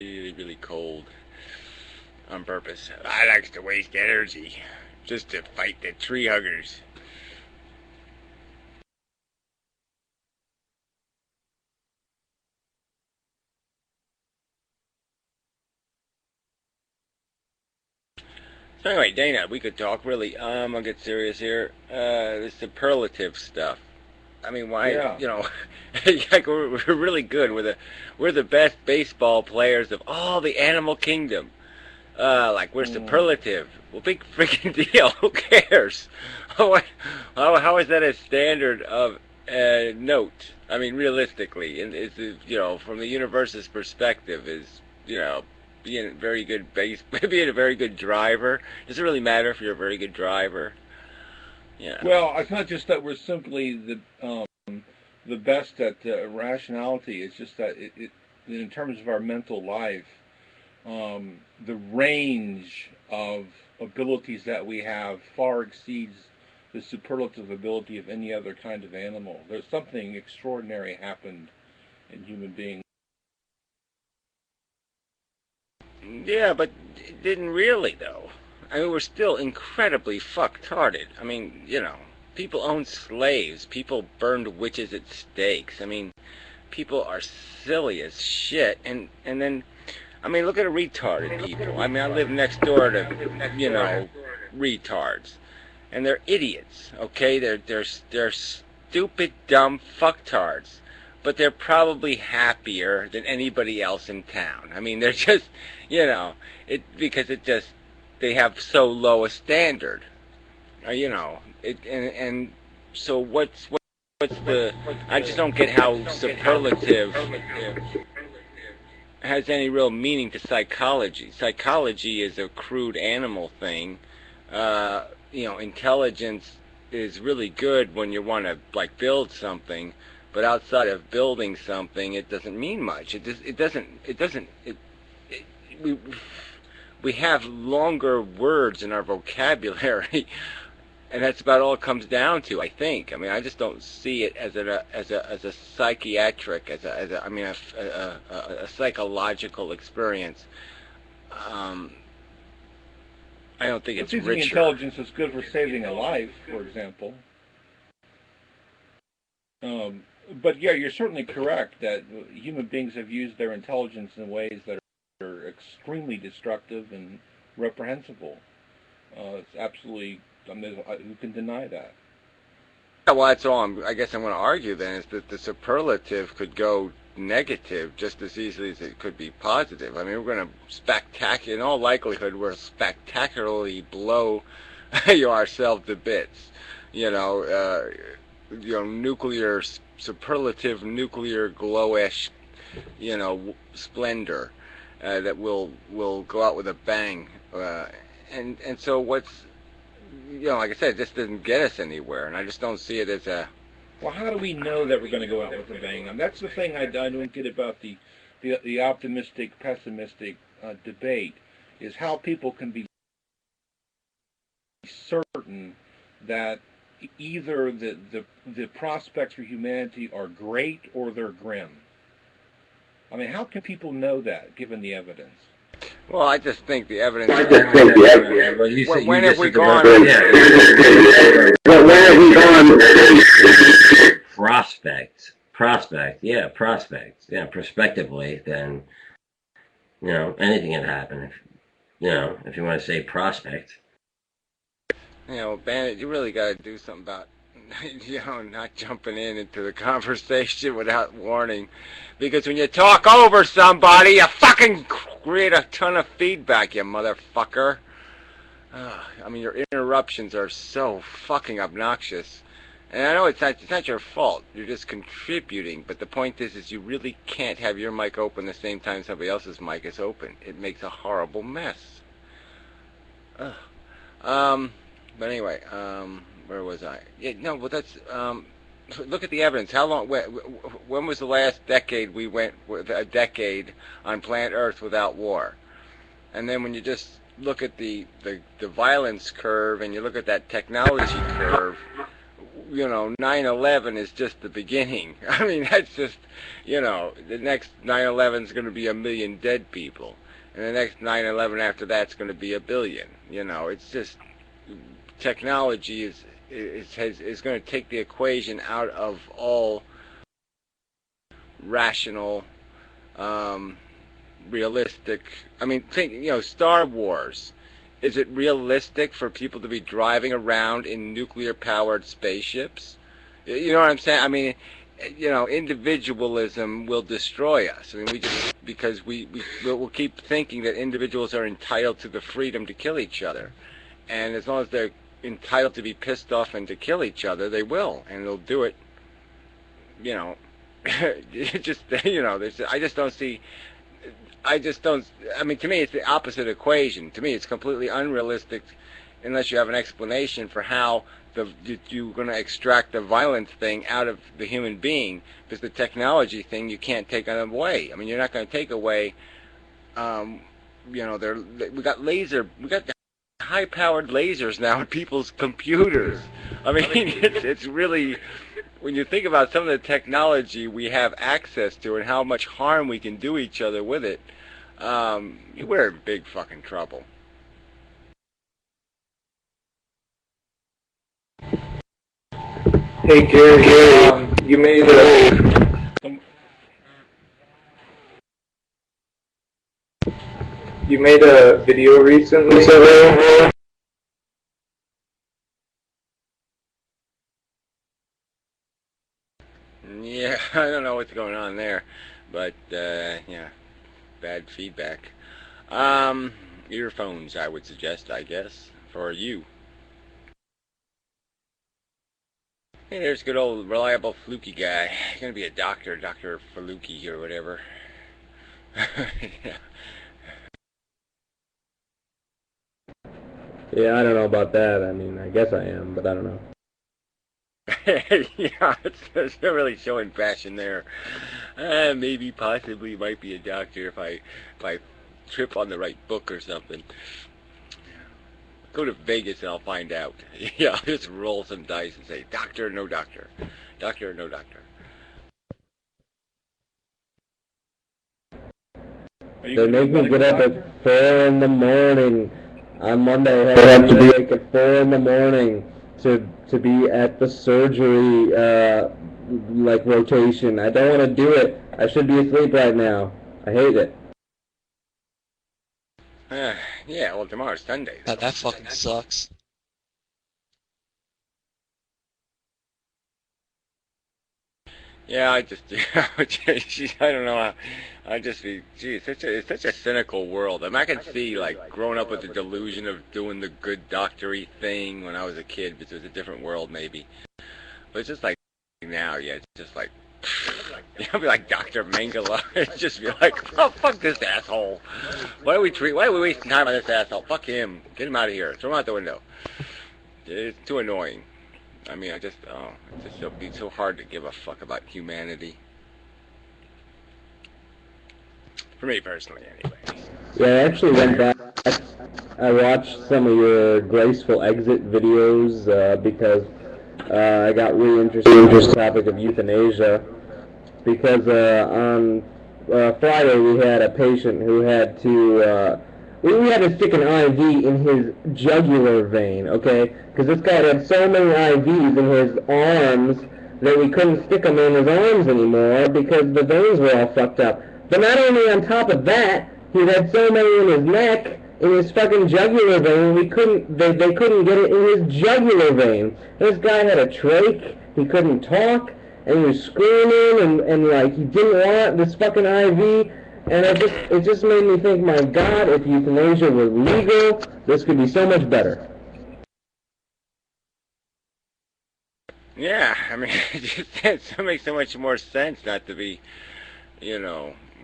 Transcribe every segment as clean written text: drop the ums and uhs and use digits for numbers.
really, really cold on purpose. I likes to waste energy just to fight the tree huggers. So anyway, Dana, we could talk really. I'll get serious here. The superlative stuff. I mean, why? Yeah. Like we're really good. We're the best baseball players of all the animal kingdom. Like we're Mm. superlative. Well, big freaking deal. Who cares? How is that a standard of note? I mean, realistically, and is from the universe's perspective, is being a very good being a very good driver. Does it really matter if you're a very good driver? Yeah. Well, it's not just that we're simply the best at rationality. It's just that in terms of our mental life, the range of abilities that we have far exceeds the superlative ability of any other kind of animal. There's something extraordinary happened in human beings. Yeah, but it didn't really though. I mean, we're still incredibly fucktarded. I mean, people owned slaves. People burned witches at stakes. I mean, people are silly as shit. And then, I mean, look at the retarded people. I mean, I live next door to, retards, and they're idiots. Okay, they're stupid, dumb fucktards. But they're probably happier than anybody else in town. I mean, they're just, because they have so low a standard. And so what's the? I just don't get how superlative has any real meaning to psychology. Psychology is a crude animal thing. Intelligence is really good when you want to like build something, but outside of building something, it doesn't mean much. We we have longer words in our vocabulary, and that's about all it comes down to. I think. I mean, I just don't see it as a psychiatric, a psychological experience. Um, I don't think But it's using richer. intelligence is good for saving a life, for example. But yeah, you're certainly correct that human beings have used their intelligence in ways that are extremely destructive and reprehensible. It's absolutely. I mean, who can deny that? Yeah, well, that's all. I guess I'm going to argue then is that the superlative could go negative just as easily as it could be positive. I mean, we're going to in all likelihood, we're spectacularly blow ourselves to bits. You know, nuclear superlative nuclear glowish, splendor that will go out with a bang. And so what's like I said, it just doesn't get us anywhere, and I just don't see it as a. Well, how do we know that we're going to go out with a bang? That's the thing I don't get about the optimistic pessimistic debate is how people can be certain that either the prospects for humanity are great or they're grim. I mean, how can people know that given the evidence? Well, I just think the evidence. I just think the evidence. Well, when have we gone? Yeah. Well, when have we gone? Prospect. Yeah, prospect. Yeah, prospectively, then anything can happen. If you want to say prospect. Bandit, you really got to do something about, not jumping into the conversation without warning. Because when you talk over somebody, you fucking create a ton of feedback, you motherfucker. I mean, your interruptions are so fucking obnoxious. And I know it's not your fault. You're just contributing. But the point is you really can't have your mic open the same time somebody else's mic is open. It makes a horrible mess. But anyway, where was I? Yeah, no, but that's look at the evidence. How long? When was the last decade we went with a decade on planet Earth without war? And then when you just look at the violence curve and you look at that technology curve, 9/11 is just the beginning. I mean, that's just, the next 9/11 is going to be 1 million dead people. And the next 9/11 after that's going to be 1 billion. It's just, technology is going to take the equation out of all rational, realistic. I mean, think, Star Wars. Is it realistic for people to be driving around in nuclear-powered spaceships? You know what I'm saying? I mean, individualism will destroy us. I mean, because we'll keep thinking that individuals are entitled to the freedom to kill each other. And as long as they're entitled to be pissed off and to kill each other, they will. And they'll do it, I just don't see... I mean, to me, it's the opposite equation. To me, it's completely unrealistic unless you have an explanation for how you're going to extract the violence thing out of the human being, because the technology thing, you can't take them away. I mean, you're not going to take away, we got high-powered lasers now in people's computers. I mean, it's really... When you think about some of the technology we have access to and how much harm we can do each other with it, we're in big fucking trouble. Hey Gary, you made a video recently. Yeah, I don't know what's going on there, but yeah, bad feedback. Earphones, I would suggest, I guess, for you. Hey, there's good old reliable fluky guy. He's gonna be a doctor, Dr. Faluki or whatever. Yeah, I don't know about that. I mean, I guess I am, but I don't know. Yeah, it's really showing passion there. Maybe, possibly, might be a doctor if I trip on the right book or something. Go to Vegas and I'll find out. Yeah, I'll just roll some dice and say, doctor, no doctor. Doctor, no doctor. They make me get up at 4 in the morning. On Monday, I have to be awake at 4 in the morning to be at the surgery, rotation. I don't want to do it. I should be asleep right now. I hate it. Yeah, well, tomorrow's Sunday. That fucking sucks. Yeah, I don't know. It's such a cynical world. I mean, I can see, growing up with the delusion of doing the good doctory thing when I was a kid, because it was a different world, maybe. But it's just like now, yeah, it's just like, I'll be like Dr. Mengele. It's just be like, oh, fuck this asshole. Why are we wasting time on this asshole? Fuck him. Get him out of here. Throw him out the window. It's too annoying. I mean, it's so hard to give a fuck about humanity. For me personally, anyway. Yeah, I actually went back. I watched some of your graceful exit videos because I got really interested in the topic of euthanasia. Because on Friday we had a patient who had to... we had to stick an IV in his jugular vein, okay? Because this guy had so many IVs in his arms that we couldn't stick them in his arms anymore because the veins were all fucked up. But not only on top of that, he had so many in his neck, in his fucking jugular vein, they couldn't get it in his jugular vein. This guy had a trach, he couldn't talk, and he was screaming, and he didn't want this fucking IV. And it just made me think, my God, if euthanasia were legal, this could be so much better. Yeah, I mean, it makes so much more sense not to be,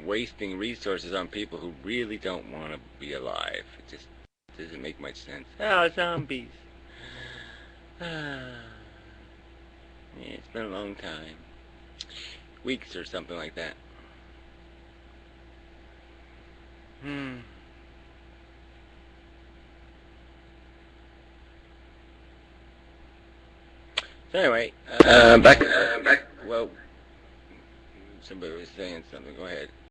wasting resources on people who really don't want to be alive. It just doesn't make much sense. Oh, zombies. Yeah, it's been a long time. Weeks or something like that. So anyway, back. Well, somebody was saying something. Go ahead.